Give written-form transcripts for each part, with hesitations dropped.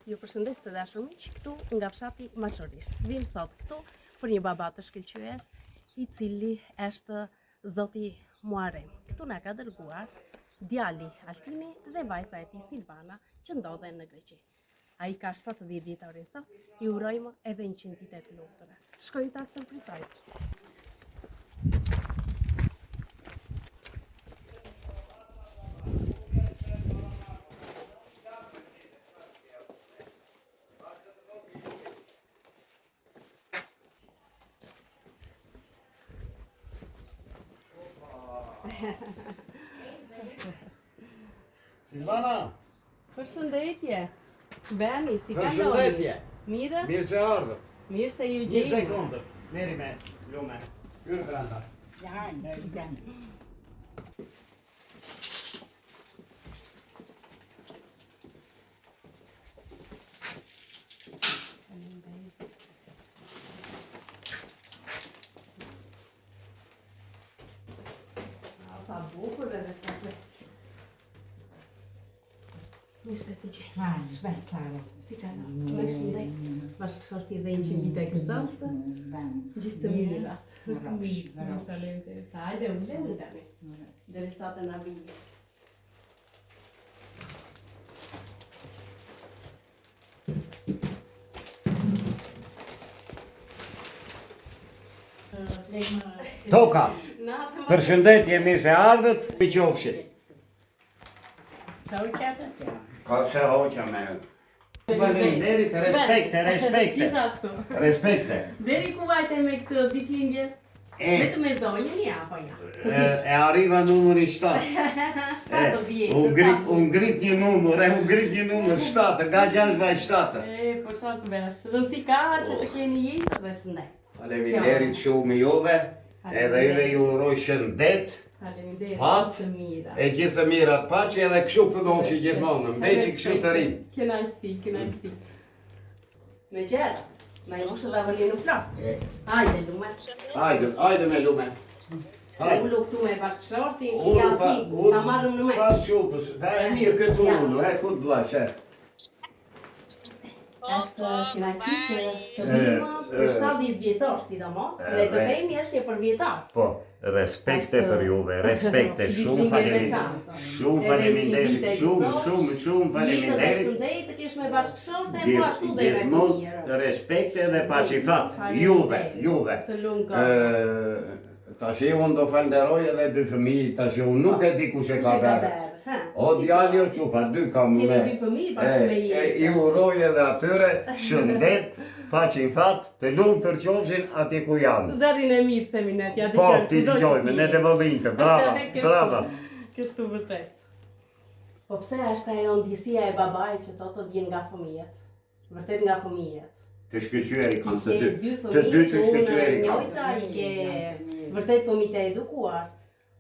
Ju përshëndes të dashur miq, këtu nga fshati Maçorisht. Vim sot këtu për një baba të shkëlqyer, i cili është zoti Muharrem. Këtu na ka dërguar djali Altini dhe vajza e tij Silvana, që ndodhen në Greqi. Ai ka 70 vjetorin sot, i urojmë edhe 100 vite të lumtura. Shkojmë ta surprizojmë. Silvana, Përshëndetje. Beni, si ka përshëndetje. Mirë? Mirë se ardhët. Mirë se ju Një gjejmë. sekundë. Meri me lume. Hyrë brenda. Ja, në rëgën. Sa bukur edhe sa freskët. Mirë se të gjej. Ha, shpesare. Si ka në? Me shëndet. Bashkëshorti dhe 100 vite kësot. Gjithë të mirat. Mirë talente. Hajde, ulemi tani. Derisa të na vijë. Toka, Natë më përshëndetje, mirë se ardhët. Mi qofshi. Sa u qatë? Ka se hoqa me. Faleminderit, respekte. Gjithashtu. Respekte. Deri ku vajte me këtë ditëlindje? Vetëm me zonjën ja, apo ja? E arriva numëri 7. 7 vjetë. Unë ngrit një numër 7, nga 6 vaj 7. Po çfarë të vesh? Rëndësi ka që të keni jetë dhe shëndet. Faleminderit shumë juve, edhe juve ju uroj shëndet, Faleminderit, Fat, të mira. e gjithë të mirat paçi edhe kështu përnoshi gjithmonë, mbeqi kështu të rinj. Kënaqësi. Me gjera, me moshë dhe avëllin në plot. Hajde, lume. Hajde me lume. Hajde. Ullu këtu me bashkëshortin, Ullu ja pa- ti, ullu ta marrëm në mes. Pas shupës, e mirë këtë ullu, ku të blash, Është kënaqësi që të vimë për 70 vjetor, sidomos, le të themi është për vjetor. Po, respekte për juve, respekte, shumë faleminderit. Shumë faleminderit, shumë Jetë dhe faleminderit. shëndet të kesh me bashkëshorte, po ashtu dhe me Gjithmonë fëmijë. respekte dhe paqifat. Juve. Të lumë Tash unë do falderoj edhe 2 fëmijë, tash unë nuk e di kush e ka verë. O djali o qupa, 2 kam Keni me. 2 fëmijë bashkë me jetë. I uroj edhe atyre shëndet, paqifat, të lumtur qofshin atje ku janë. Zërin e mirë themi ne, ja Po, ti dëgjojme, ne të vëllinte, brava. Kështu vërtet. Po pse është ajo ndjesia e babait që thotë vjen nga fëmijët? Vërtet nga fëmijët. Të shkëlqyeri kanë Ti ke 2 të dy fëmijë të që shkëlqyeri unë kanë. njojta i ke vërtet fëmijët e edukuar.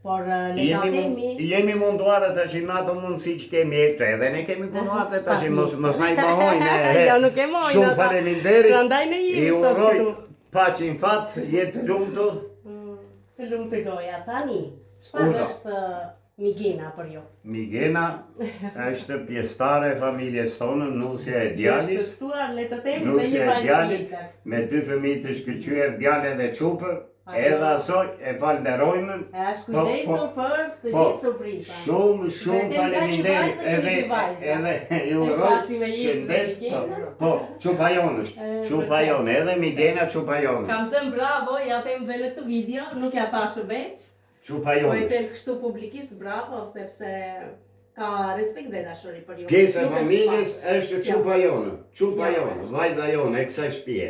Por le ta themi, Jemi munduar të që në ato mundësi që kemi edhe ne kemi punuar të tash mos na i bahojnë. Jo, nuk e mojnë Shumë ata. faleminderit. Prandaj ne jemi I sot uroj këtu. paqin fat, jetë lumtur. Të lumë të goja. Tani, çfarë Urdo. është Migena për ju? Migena është pjesëtare e familjes tonë, nusja e djalit. Është shtuar, le të themi, me një Nusja e vajzë djalit, tjetër. me 2 fëmijë të shkëlqyer, djalë dhe çupë. Edhe asoj e falderojmë. E është kujdesur për të Po, gjithë surpriza. Shumë faleminderit edhe i uroj shëndet. Po, çupajon është. Çupajon, edhe Migena çupajon është. Kam thënë bravo, ja them dhe në këtë video, nuk ja pashë veç. Po Çupajon e është. them kështu publikisht bravo, sepse ka respekt dhe dashuri për ju. Pjesë e Nuk është familjes pak. është çupajon, vajza jone e kësaj shtëpie.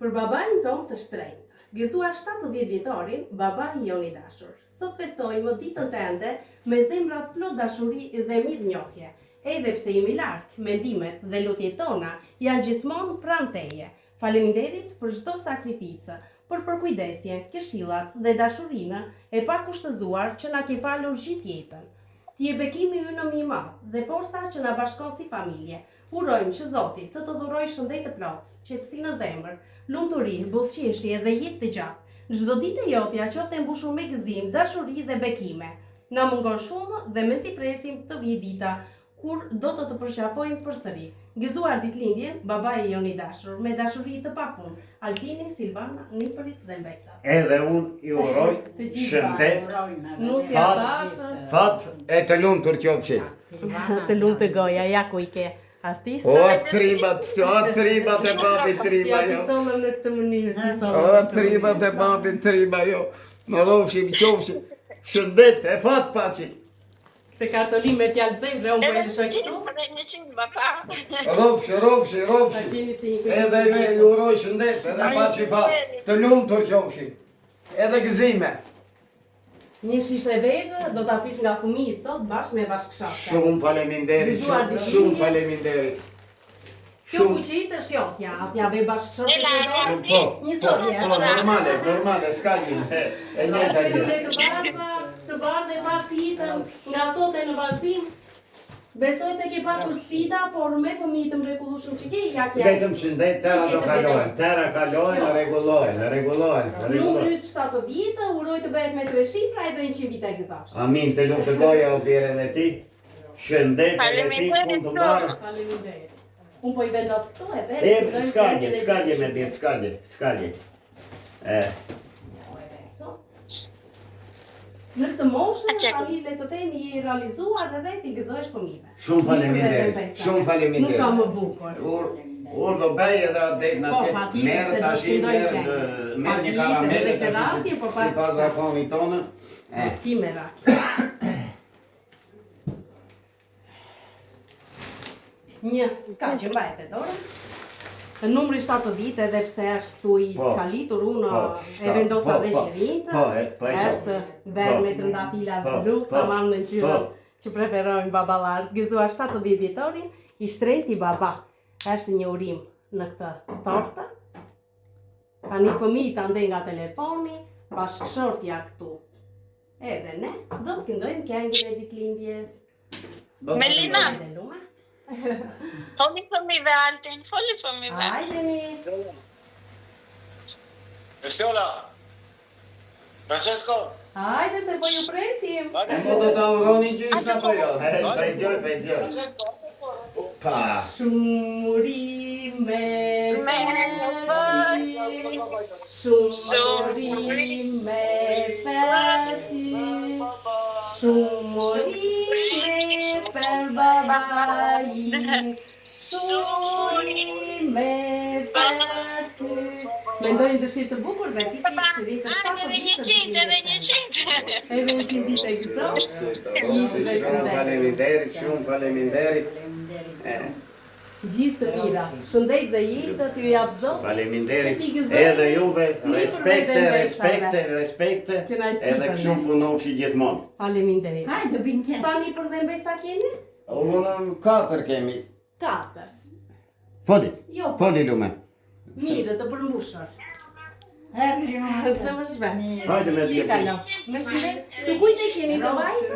Për babain tonë të shtrenjtë, gëzuar 70 vjetorin, baba i jon i dashur. Sot festojmë ditën tënde me zemrat plot dashuri dhe mirënjohje. Edhe pse jemi larg, mendimet dhe lutjet tona janë gjithmonë pranë teje. Faleminderit për çdo sakrificë, për përkujdesjen, këshillat dhe dashurinë e pakushtëzuar që na ke falur gjithë jetën. Ti e bekimi ynë më i madh dhe forca që na bashkon si familje. Urojmë që Zoti të dhurojë shëndet të plot, qetësi në zemër, lumturi, buzëqeshje dhe jetë të gjatë. Çdo ditë e jotja qoftë e mbushur me gëzim, dashuri dhe bekime. Na mungon shumë dhe mezi presim të vijë dita kur do të përqafojmë përsëri. Gëzuar ditëlindjen, babai jon i dashur, me dashuri të pafund, Altini, Silvana, Niperit dhe Mbejsat. Edhe unë i uroj shëndet, Nusja Tasha, fat e të lumtur qofshi. të lumë të goja, ja ku i ke artista. O tribat e babit triba Ja jo. pisonëm në këtë mënyrë, O pisonëm. tribat e babit triba jo. Në rofshim qofshi. Shëndet e fat paci. Të kartolim me t'jallë zemre, unë po e lëshoj këtu. Rofshi. Altini si një Edhe ju uroj shëndet, edhe paci fat. Të lumtur qofshi. Edhe gëzime. Një shishe verë do t'a pish nga fëmijët sot bashkë me bashkëshorte. Shumë faleminderit, Gëzuar ditëlindjen. shumë faleminderit. Kjo kuqit është jotja, atja be bashkëshorte se do. Po, Një po, sot po, normale, s'ka gjë. E njëjta gjë. Të bardhe e bashkë jetën nga sot e në vazhdim. Besoj se ke patur sfida, por me fëmijët të mrekullueshëm që ke, ja kja. Vetëm shëndet, tëra do kalohen, rregullohen. Numri 70, uroj të bëhet me 3 shifra edhe 100 vite gëzafsh. Amin, të lumë të goja o bire dhe ti. Shëndet edhe ti, punë të mbarë. Faleminderit. Unë po i vendos këtu edhe. Skagje me bjetë, skagje. Në këtë moshë, tani le të themi je i realizuar edhe ti gëzohesh fëmijëve. Shumë faleminderit. Nuk ka më bukur. Ur do bëj edhe atë det në Po, të patjetër, merë se do tash t'fundoj merë këngë. një Patjetër, karamele me qerasje, po pas si pas zakonit tonë. S'ki me rak. Një skaqe mbajt e dorën. Numri 70 edhe pse është këtu i skalitur, unë e vendosa dhe qerintë, është verë me trëndafila blu, tamam në ngjyrën që preferojnë babalartë. Gëzuar 70 vjetorin, i shtrenjti baba. Është një urim në këtë tortë. Tani fëmijët ande nga telefoni, bashkëshortja këtu. Edhe ne do të këndojmë këngën e ditëlindjes. Melina, foli fëmijëve Altin, foli fëmijëve. Hajdeni. Estiola! Francesco! Hajde se po ju presim. Po do ta uroni gjysmë apo jo? Fejgjoj. Pa. Shumurime për shumurime për babai, shumurime për ty. Mendojnë dëshirë të bukur dhe ti shëri të shtatë Edhe 100, edhe 100. Edhe 100 vite gëzo. Shumë faleminderit. Gjithë të mira, shëndet dhe jetë t'ju jap Zot. Faleminderit. Edhe juve, respekte. Edhe kështu punoshi gjithmonë. Faleminderit. Hajde, binke. Sa një për dhe mbesa keni? Unë 4 kemi. 4. Foli. Jo, Foli lume. mirë të përmbushur. Herri, Se më shben. Hajde me Gjitha dhjetë. lo. Me shëndet. Të kujtë keni të vajzës?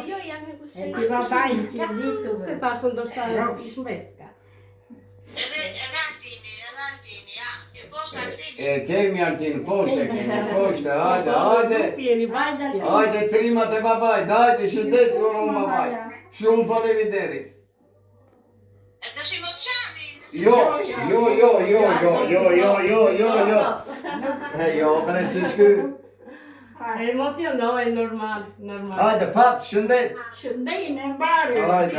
Jo, janë me E kushim. ti babaj që ditu. Se tashë ndoshta ish mbeska. Edhe Altini, ja. E posh Altini. E kemi Altin, poshte, hajde. Pjeni vajzë. Hajde trimat e babajt, hajde shëndet ju uron babaj. Shumë faleminderit. E të shimos qami. Jo. Jo, bre që shky. Emocionoj, normal. Hajde, fat, shëndet. Shëndejnë e mbarë. Hajde.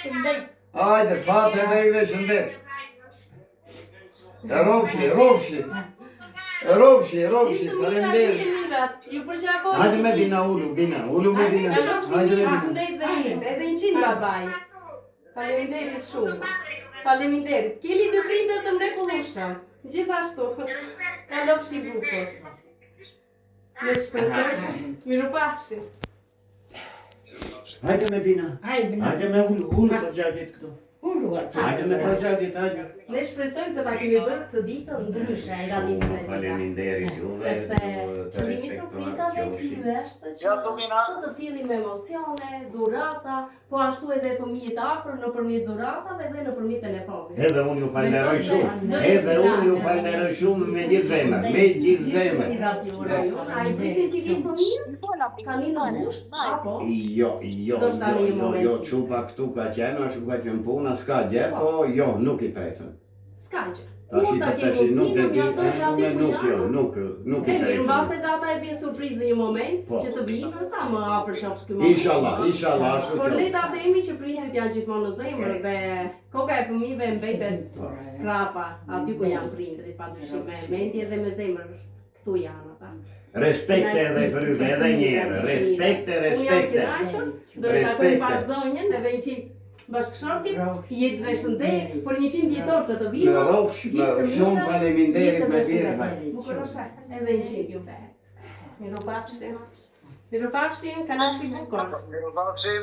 Shëndej. Hajde, fat edhe juve shëndet. E rofshi, faleminderit. Ju përqafoj. Hajde me bina, ulu me bina. Hajde me bina. Shëndet dhe jetë, edhe 100 babaj. Faleminderit shumë. Faleminderit. Keni dy prindër të mrekullueshëm. Gjithashtu. Kalofshi bukur. Në shpresoj. Mirupafshim. Hajde me bina. Hajde, Hajde me ulu për gjaqit këtu. Hajde me proqetit, hajde. Ne shpresojmë të ta kemi bërë të ditën ndryshe nga ditën e tjera. Faleminderit juve. Sepse qëllimi i surprizave ky është që të sillim emocione, dhurata, po ashtu edhe fëmijët afër nëpërmjet dhuratave dhe nëpërmjet telefonit. Edhe unë ju falenderoj shumë. Edhe unë ju falenderoj shumë me gjithë zemër, me gjithë zemër. A i prisni si vinë fëmijët? Tani në gusht? Apo? Jo, qupa këtu ka qenë, ashtu ka qenë puna, s'ka gjë, po jo, nuk i presën. S'ka gjë. Tashi Mund ta tash kemi nuk e mundësinë, di, mjafton që aty ku janë. nuk i E mirë, presën. mbase data e bie surprizë në një moment Po. që të bijnë sa më afër qofsh ky moment. Inshallah, ashtu Por le që. ta themi që prindrit janë gjithmonë në zemër dhe koka e fëmijëve mbetet prapa aty ku janë prindrit, padyshim me mendje dhe me zemër. Këtu janë ata. Respekte edhe për ju, edhe një herë, respekte. Unë jam kënaqur, do të takojmë pas zonjën edhe 100 bashkëshortit, jetë dhe shëndet, për 100 vjetor të Me viva. rofsh, shumë faleminderit me birë. Bukurosha, edhe 100 ju bet. Miropafshim. Miropafshim, kanë bukur.